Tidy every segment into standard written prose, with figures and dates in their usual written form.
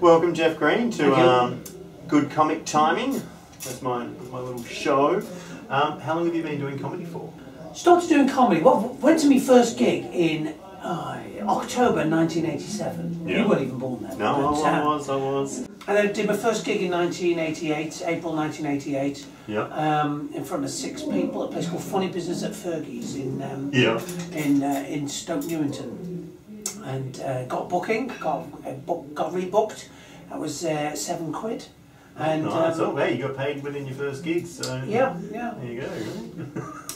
Welcome, Jeff Green, to Good Comic Timing. That's my little show. How long have you been doing comedy for? Started doing comedy. Well, went to my first gig in October 1987. Yeah. You weren't even born then. No, but, I was. And I did my first gig in 1988, April 1988. Yeah. In front of 6 people at a place called Funny Business at Fergie's in Stoke Newington, and got booking, got rebooked. That was £7. And nice. You got paid within your first gig, so yeah. There you go.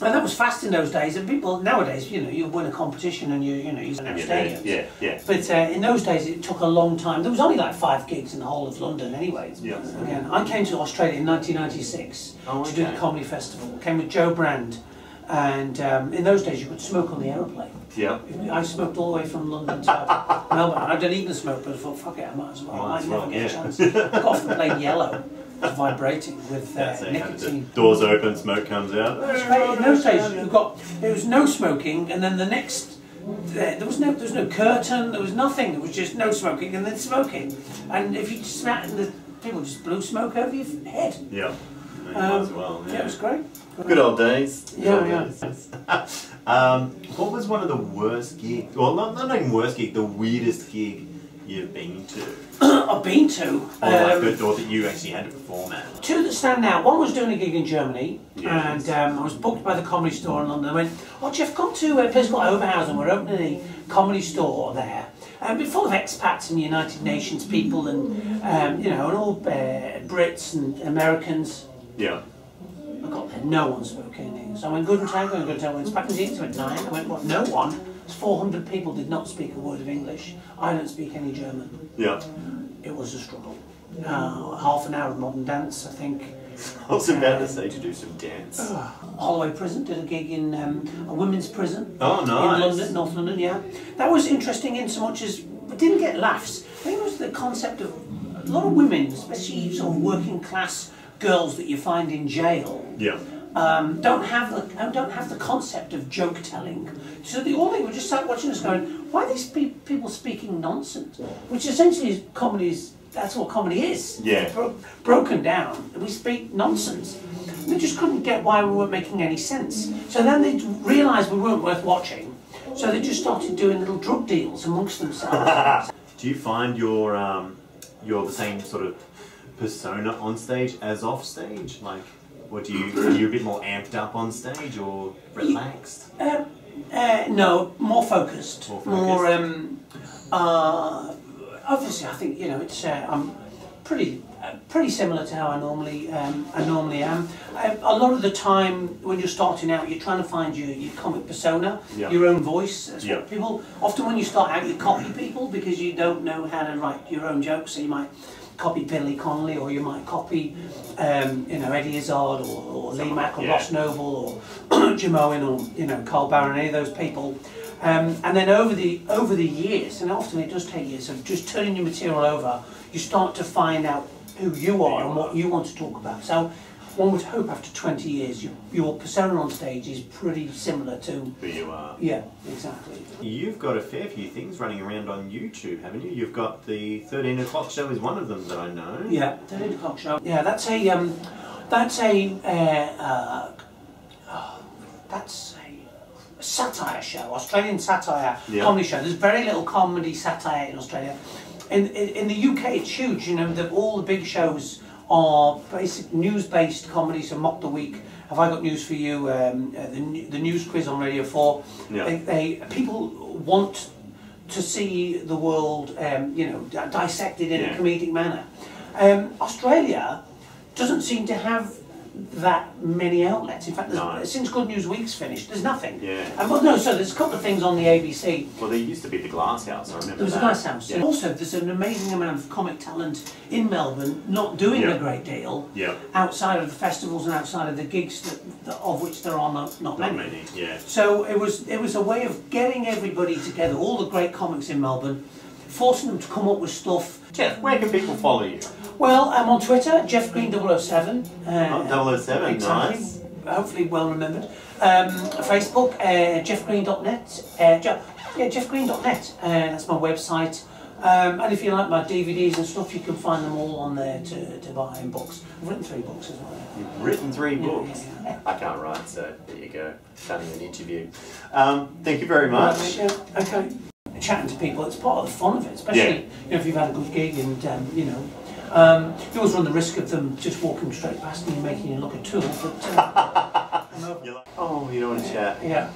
And that was fast in those days. And people nowadays, you win a competition and you sell stadiums. Yeah. But in those days, it took a long time. There was only like 5 gigs in the whole of London, anyway. Yeah. Again, I came to Australia in 1996 to do the comedy festival. Came with Joe Brand, and in those days you could smoke on the aeroplane. Yeah. I smoked all the way from London to Melbourne. I didn't even smoke, but I thought, fuck it, I might as well. I might never get a chance. I got off the plane yellow, vibrating with nicotine. Doors open, smoke comes out. In those days, there was no smoking, and then the next, there was no curtain, there was nothing. There was just no smoking and then smoking. And if you just sat in the people just blew smoke over your head. Yeah. Might as well. Yeah, it was great. Good old days. Yeah. What was one of the worst gigs? Well, not even worst gig. The weirdest gig you've been to? I've been to. Or that you actually had to perform at. 2 that stand out. One was doing a gig in Germany, yes. and I was booked by the Comedy Store in London. I went, "Oh, Jeff, come to a place called Oberhausen. We're opening a comedy store there. It's full of expats and United Nations people, and and all Brits and Americans." Yeah. I got there, no one spoke English. So I went, "Guten Tag, when Spacken Sie?" I went, "9." I went, "What? No one?" 400 people did not speak a word of English. I don't speak any German. Yeah. It was a struggle. Half an hour of modern dance, I think. I was about to say to do some dance. Holloway Prison, did a gig in a women's prison. Oh, nice. In London, North London, yeah. That was interesting in so much as we didn't get laughs. I think it was the concept of a lot of women, especially sort of working class girls that you find in jail. Yeah. Don't have the concept of joke telling. So all they were just sat watching us going, why are these people speaking nonsense? Which essentially is comedy. That's what comedy is. Yeah. Broken down. We speak nonsense. They just couldn't get why we weren't making any sense. So then they realised we weren't worth watching. So they just started doing little drug deals amongst themselves. Do you find you're the same sort of persona on stage as off stage? Like, are you a bit more amped up on stage or relaxed? No, more focused. More obviously, I think it's I'm pretty similar to how I normally am. A lot of the time, when you're starting out, you're trying to find your comic persona, your own voice. That's what people often when you start out, you copy people because you don't know how to write your own jokes. So you might copy Billy Connolly, or you might copy Eddie Izzard or Lee Mack or Ross Noble or Jim Owen or Carl Barron, any of those people. And then over the years, and often it does take years of just turning your material over, you start to find out who you are and what you want to talk about. So one would hope after 20 years your persona on stage is pretty similar to who you are. Yeah, exactly. You've got a fair few things running around on YouTube, haven't you? You've got the 13 O'Clock Show is one of them that I know. Yeah, 13 O'Clock Show. Yeah, that's a satire show, Australian satire comedy show. There's very little comedy satire in Australia. In the UK, it's huge. All the big shows are basic news-based comedy. So Mock the Week, Have I Got News for You, the news quiz on Radio 4. Yeah. People want to see the world, dissected in a comedic manner. Australia doesn't seem to have that many outlets. In fact, since Good News Week's finished, there's nothing. Yeah. So there's a couple of things on the ABC. Well, there used to be the Glass House, I remember. There was a Glass House. Yeah. Also, there's an amazing amount of comic talent in Melbourne, not doing a great deal, outside of the festivals and outside of the gigs of which there are not many. Yeah. So it was a way of getting everybody together, all the great comics in Melbourne, forcing them to come up with stuff. Jeff, where can people follow you? Well, I'm on Twitter, Jeff Green 007. 007, exactly. Nice. Hopefully well remembered. Facebook, jeffgreen.net. Jeffgreen.net. That's my website. And if you like my DVDs and stuff, you can find them all on there to buy in books. I've written 3 books as well. You've written 3 books? Yeah. I can't write, so there you go. Done an interview. Thank you very much. Yeah, okay. Chatting to people, it's part of the fun of it, especially if you've had a good gig and, you always run the risk of them just walking straight past and you making you look a tool, but... You're like, oh, you don't want to chat? Yeah.